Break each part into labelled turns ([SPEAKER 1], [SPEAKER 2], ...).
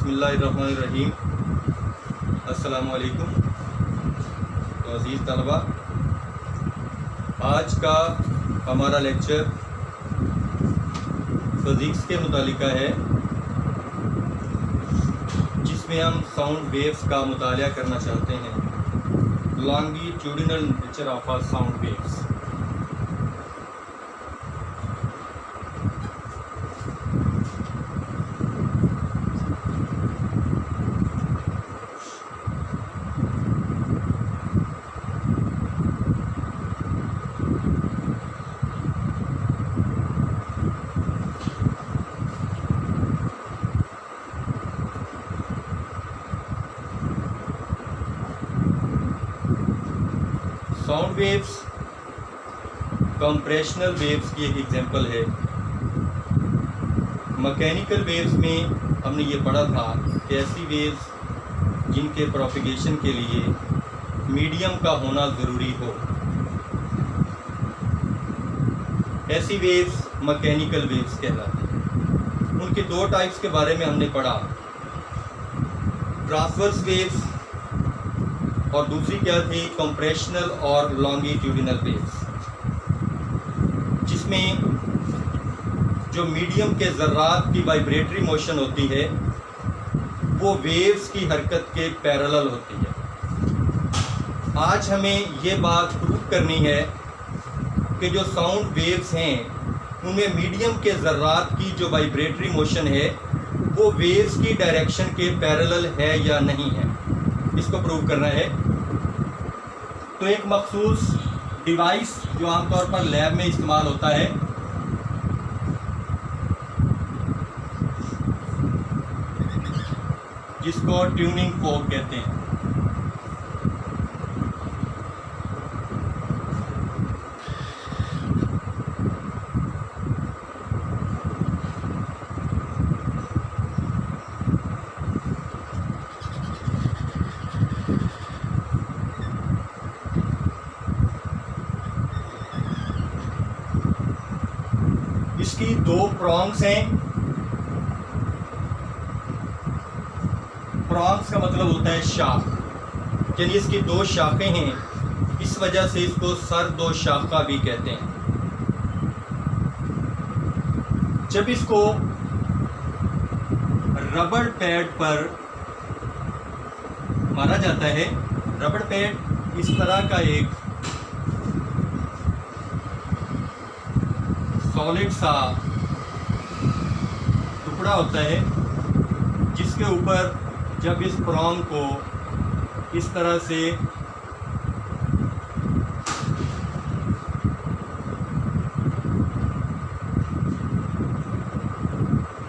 [SPEAKER 1] बिस्मिल्लाहिर्रहमानिर्रहीम। अस्सलामुअलैकुम। तो अज़ीज़ तलबा, आज का हमारा लेक्चर फ़िज़िक्स के मुतालिका है, जिसमें हम साउंड वेव्स का मुतालिया करना चाहते हैं। Longitudinal nature of a sound waves. Sound waves compressional waves की एक एग्जांपल है। मैकेनिकल वेव्स में हमने ये पढ़ा था कि ऐसी वेव्स जिनके प्रोपिगेशन के लिए मीडियम का होना ज़रूरी हो, ऐसी वेव्स मैकेनिकल वेव्स कहलाती हैं। उनके दो टाइप्स के बारे में हमने पढ़ा, ट्रांसवर्स वेव्स और दूसरी क्या थी, कंप्रेशनल और लॉन्गिट्यूडिनल वेव्स, जिसमें जो मीडियम के ज़र्रात की वाइब्रेटरी मोशन होती है वो वेव्स की हरकत के पैरेलल होती है। आज हमें ये बात प्रूव करनी है कि जो साउंड वेव्स हैं उनमें मीडियम के ज़र्रात की जो वाइब्रेटरी मोशन है वो वेव्स की डायरेक्शन के पैरेलल है या नहीं है, इसको प्रूव करना है। तो एक मखसूस डिवाइस जो आमतौर पर लैब में इस्तेमाल होता है, जिसको ट्यूनिंग फोक कहते हैं, इसकी दो प्रॉन्ग्स हैं। प्रॉन्ग्स का मतलब होता है शाख, यानी इसकी दो शाखें हैं, इस वजह से इसको सर दो शाखा भी कहते हैं। जब इसको रबड़ पैड पर मारा जाता है, रबड़ पैड इस तरह का एक सॉलिड सा टुकड़ा होता है, जिसके ऊपर जब इस प्रॉन्ग को इस तरह से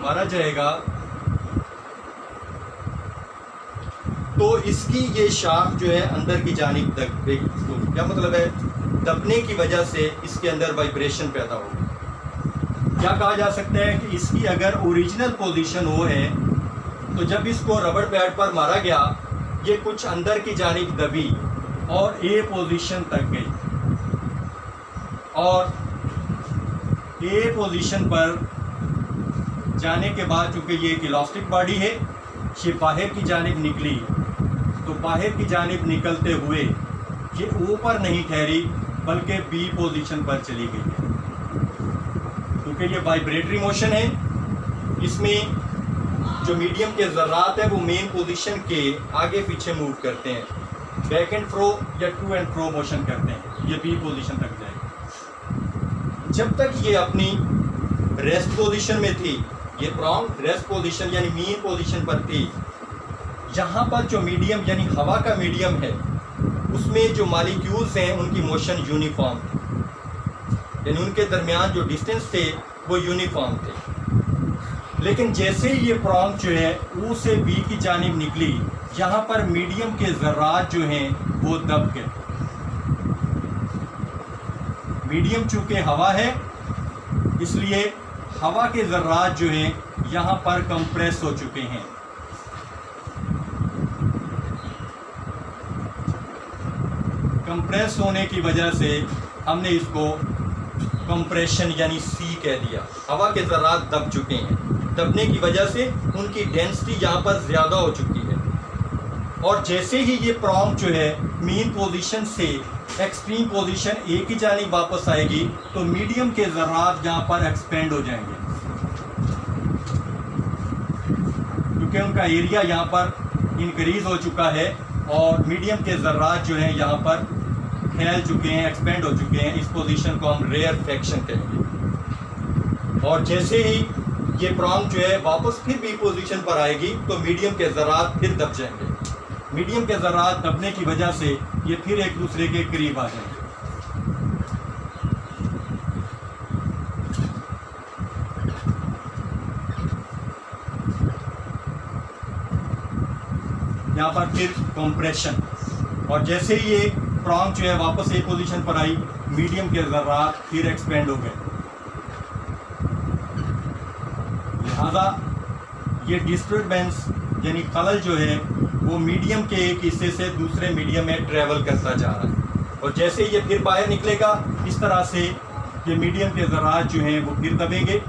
[SPEAKER 1] मारा जाएगा तो इसकी ये शाख जो है अंदर की जानिब दबेगी। क्या मतलब है, दबने की वजह से इसके अंदर वाइब्रेशन पैदा होगी। क्या कहा जा सकता है कि इसकी अगर ओरिजिनल पोजीशन वो है तो जब इसको रबड़ पैड पर मारा गया ये कुछ अंदर की जानिब दबी और ए पोजीशन तक गई, और ए पोजीशन पर जाने के बाद चूँकि ये एक इलास्टिक बॉडी है, ये बाहर की जानिब निकली, तो बाहर की जानिब निकलते हुए ये ऊपर नहीं ठहरी बल्कि बी पोजीशन पर चली गई है। क्योंकि ये वाइब्रेटरी मोशन है, इसमें जो मीडियम के ज़र्रात है वो मेन पोजीशन के आगे पीछे मूव करते हैं, बैक एंड फ्रो या टू एंड फ्रो मोशन करते हैं, ये बी पोजीशन तक जाएगी। जब तक ये अपनी रेस्ट पोजीशन में थी, ये प्रॉन्ग रेस्ट पोजीशन यानी मेन पोजीशन पर थी, यहाँ पर जो मीडियम यानी हवा का मीडियम है उसमें जो मॉलिक्यूल्स हैं उनकी मोशन यूनिफॉर्म थी, यानी उनके दरमियान जो डिस्टेंस थे वो यूनिफॉर्म थे। लेकिन जैसे ही ये प्रॉन्ग जो है ओ से बी की जानिब निकली, यहाँ पर मीडियम के ज़र्रात जो हैं वो दब गए। मीडियम चूँकि हवा है इसलिए हवा के ज़र्रात जो हैं यहाँ पर कंप्रेस हो चुके हैं। कंप्रेस होने की वजह से हमने इसको कंप्रेशन यानी सी कह दिया। हवा के ज़रात दब चुके हैं। दबने की वजह से उनकी डेंसिटी यहाँ पर ज़्यादा हो चुकी है। और जैसे ही ये प्रॉन्ग जो है मीन पोजीशन से एक्सट्रीम पोजीशन ए की जानिब वापस आएगी तो मीडियम के ज़रात यहाँ पर एक्सपेंड हो जाएंगे, क्योंकि उनका एरिया यहाँ पर इंक्रीज हो चुका है और मीडियम के ज़रात जो हैं यहाँ पर फैल चुके हैं, एक्सपेंड हो चुके हैं। इस पोजीशन को हम रेयरफेक्शन कहेंगे। और जैसे ही ये प्रॉन्ग जो है वापस फिर बी पोजीशन पर आएगी तो मीडियम के ज़रात फिर दब जाएंगे। मीडियम के ज़रात दबने की वजह से ये फिर एक दूसरे के करीब आ जाएंगे। यहाँ पर फिर कंप्रेशन, और जैसे ही ये प्रॉन्ग जो है वापस एक पोजीशन पर आई मीडियम के ज़रात फिर एक्सपेंड हो गए। लिहाजा ये डिस्टर्बेंस यानी खलल जो है वो मीडियम के एक हिस्से से दूसरे मीडियम में ट्रेवल करता जा रहा है। और जैसे ये फिर बाहर निकलेगा इस तरह से ये मीडियम के ज़रात जो हैं वो फिर दबेंगे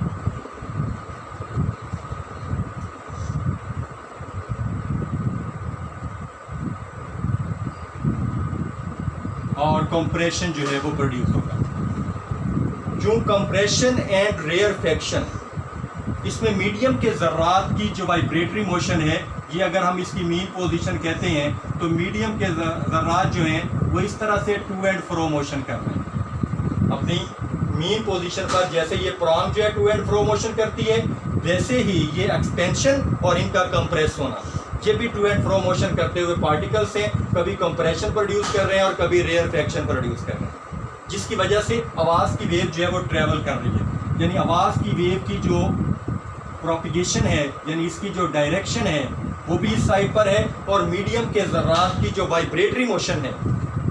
[SPEAKER 1] और कंप्रेशन जो है वो प्रोड्यूस होगा। जो कंप्रेशन एंड रेयरफेक्शन, इसमें मीडियम के ज़रात की जो वाइब्रेटरी मोशन है ये अगर हम इसकी मीन पोजीशन कहते हैं तो मीडियम के ज़रात जो हैं वो इस तरह से टू एंड फ्रो मोशन कर रहे हैं अपनी मीन पोजीशन पर। जैसे ये प्रॉन्ग जो है टू एंड फ्रो मोशन करती है वैसे ही ये एक्सपेंशन और इनका कंप्रेस होना, ये भी टू एंड फ्रो मोशन करते हुए पार्टिकल्स हैं, कभी कंप्रेशन प्रोड्यूस कर रहे हैं और कभी रेयरफेक्शन प्रोड्यूस कर रहे हैं, जिसकी वजह से आवाज़ की वेव जो है वो ट्रैवल कर रही है। यानी आवाज़ की वेव की जो प्रोपिगेशन है यानी इसकी जो डायरेक्शन है वो भी इस साइड पर है और मीडियम के ज़रात की जो वाइब्रेटरी मोशन है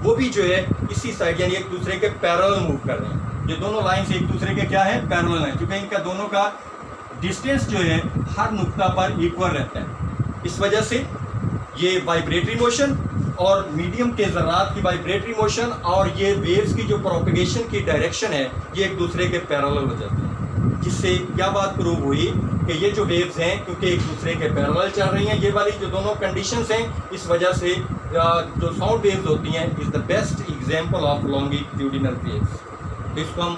[SPEAKER 1] वो भी जो है इसी साइड यानी एक दूसरे के पैरेलल मूव कर रहे हैं। ये दोनों लाइंस एक दूसरे के क्या है, पैरेलल हैं, क्योंकि इनका दोनों का डिस्टेंस जो है हर नुक्ता पर इक्वल रहता है। इस वजह से ये वाइब्रेटरी मोशन और मीडियम के ज़रात की वाइब्रेटरी मोशन और ये वेव्स की जो प्रोपिगेशन की डायरेक्शन है ये एक दूसरे के पैरेलल हो जाती है, जिससे क्या बात प्रूव हुई कि ये जो वेव्स हैं क्योंकि एक दूसरे के पैरेलल चल रही हैं, ये वाली जो दोनों कंडीशंस हैं इस वजह से जो साउंड वेव्स होती हैं is the best example of longitudinal waves. तो इसको हम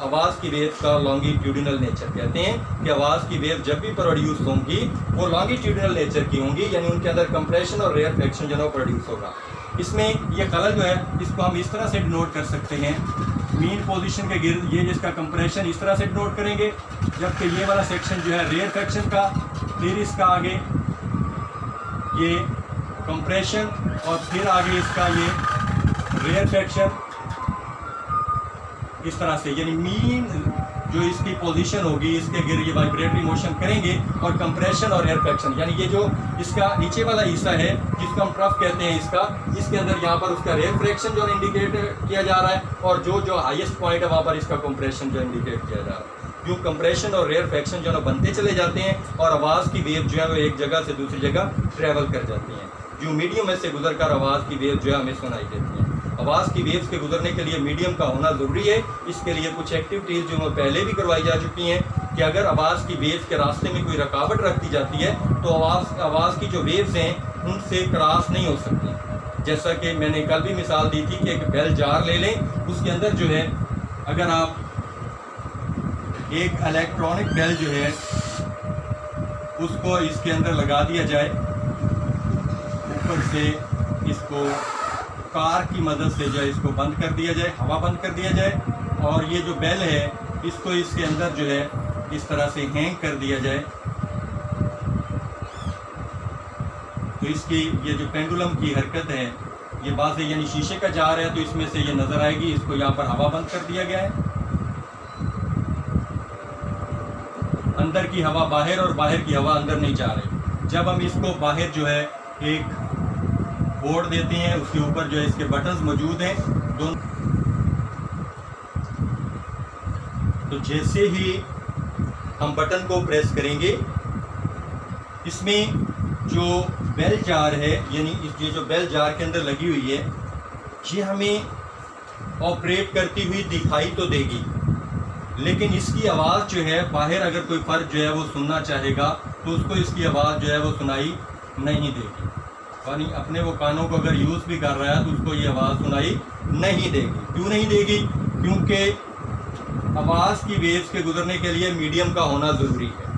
[SPEAKER 1] आवाज़ की वेव्स का लॉन्गिट्यूडिनल नेचर कहते हैं कि आवाज़ की वेव जब भी प्रोड्यूस होंगी वो लॉन्गिट्यूडिनल नेचर की होंगी, यानी उनके अंदर कंप्रेशन और रेयरफेक्शन जो है वो प्रोड्यूस होगा। इसमें ये खलल जो है इसको हम इस तरह से डिनोट कर सकते हैं, मीन पोजीशन के गिर्द ये जिसका कंप्रेशन इस तरह से डिनोट करेंगे, जबकि ये वाला सेक्शन जो है रेयरफेक्शन का, फिर इसका आगे ये कंप्रेशन और फिर आगे इसका ये रेयरफेक्शन, इस तरह से यानी मीन जो इसकी पोजीशन होगी इसके गिर्द ये वाइब्रेटरी मोशन करेंगे और कंप्रेशन और रेयरफेक्शन यानी ये जो इसका नीचे वाला हिस्सा है जिसको हम ट्रफ कहते हैं इसके अंदर यहाँ पर उसका रेयरफेक्शन जो इंडिकेट किया जा रहा है और जो हाईएस्ट पॉइंट है वहाँ पर इसका कंप्रेशन जो इंडिकेट किया जा रहा है। जो कंप्रेशन और रेयरफेक्शन जो है बनते चले जाते हैं और आवाज़ की वेव जो है वो एक जगह से दूसरी जगह ट्रैवल कर जाती हैं। जो मीडियम में से गुजर कर आवाज़ की वेव जो है हमें सुनाई देती है। आवाज़ की वेव्स के गुजरने के लिए मीडियम का होना ज़रूरी है। इसके लिए कुछ एक्टिविटीज़ जो पहले भी करवाई जा चुकी हैं कि अगर आवाज़ की वेव्स के रास्ते में कोई रुकावट रखती जाती है तो आवाज़ की जो वेव्स हैं उनसे क्रॉस नहीं हो सकती। जैसा कि मैंने कल भी मिसाल दी थी कि एक बेल जार ले लें, उसके अंदर जो है अगर आप एक इलेक्ट्रॉनिक बेल जो है उसको इसके अंदर लगा दिया जाए, ऊपर से इसको कार की मदद से जो है इसको बंद कर दिया जाए, हवा बंद कर दिया जाए और ये जो बेल है इसको इसके अंदर जो है इस तरह से हैंग कर दिया जाए, तो इसकी ये जो पेंडुलम की हरकत है ये बात से यानी शीशे का जार है तो इसमें से ये नज़र आएगी। इसको यहाँ पर हवा बंद कर दिया गया है, अंदर की हवा बाहर और बाहर की हवा अंदर नहीं जा रही। जब हम इसको बाहर जो है एक बोर्ड देते हैं उसके ऊपर जो है इसके बटन्स मौजूद हैं दोनों, तो जैसे ही हम बटन को प्रेस करेंगे इसमें जो बेल जार है यानी ये जो बेल जार के अंदर लगी हुई है ये हमें ऑपरेट करती हुई दिखाई तो देगी, लेकिन इसकी आवाज़ जो है बाहर अगर कोई फ़र्द जो है वो सुनना चाहेगा तो उसको इसकी आवाज़ जो है वो सुनाई नहीं देगी, यानी अपने वो कानों को अगर यूज़ भी कर रहा है तो उसको ये आवाज़ सुनाई नहीं देगी। क्यों नहीं देगी? क्योंकि आवाज़ की वेव्स के गुजरने के लिए मीडियम का होना ज़रूरी है।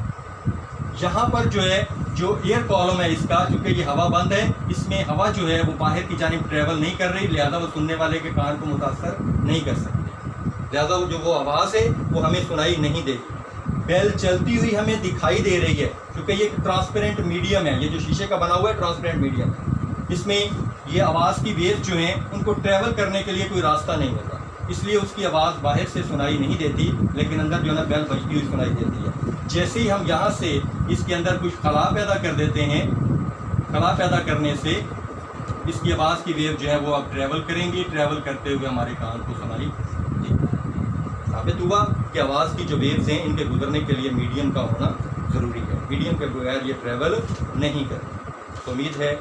[SPEAKER 1] यहाँ पर जो है जो एयर कॉलम है इसका, चूँकि ये हवा बंद है, इसमें हवा जो है वो बाहर की जानिब ट्रैवल नहीं कर रही, लिहाजा वो सुनने वाले के कान को मुतासर नहीं कर सकती, लिहाजा जो वो आवाज़ है वो हमें सुनाई नहीं देगी। बेल चलती हुई हमें दिखाई दे रही है, क्योंकि ये ट्रांसपेरेंट मीडियम है, ये जो शीशे का बना हुआ है ट्रांसपेरेंट मीडियम है, इसमें ये आवाज़ की वेव जो हैं उनको ट्रैवल करने के लिए कोई रास्ता नहीं होता, इसलिए उसकी आवाज़ बाहर से सुनाई नहीं देती, लेकिन अंदर जो है ना बेल बजती हुई सुनाई देती है। जैसे ही हम यहाँ से इसके अंदर कुछ खला पैदा कर देते हैं, खला पैदा करने से इसकी आवाज़ की वेव जो है वो अब ट्रैवल करेंगी, ट्रैवल करते हुए हमारे कान को सुनाई देगी। साबित हुआ कि आवाज़ की जो वेव्स हैं इनके गुजरने के लिए मीडियम का होना ज़रूरी है, मीडियम के बगैर ये ट्रैवल नहीं करती। तो उम्मीद है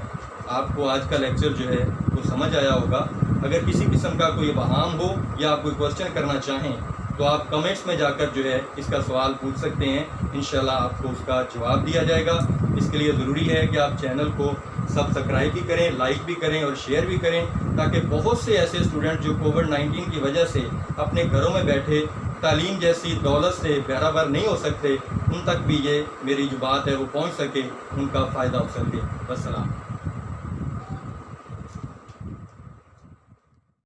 [SPEAKER 1] आपको आज का लेक्चर जो है वो समझ आया होगा। अगर किसी किस्म का कोई वहाम हो या आप कोई क्वेश्चन करना चाहें तो आप कमेंट्स में जाकर जो है इसका सवाल पूछ सकते हैं, इंशाल्लाह आपको उसका जवाब दिया जाएगा। इसके लिए ज़रूरी है कि आप चैनल को सब्सक्राइब भी करें, लाइक भी करें और शेयर भी करें, ताकि बहुत से ऐसे स्टूडेंट जो कोविड-19 की वजह से अपने घरों में बैठे तालीम जैसी दौलत से बराबर नहीं हो सकते, उन तक भी ये मेरी जो बात है वो पहुँच सके, उनका फ़ायदा हो सके। वस्सलाम।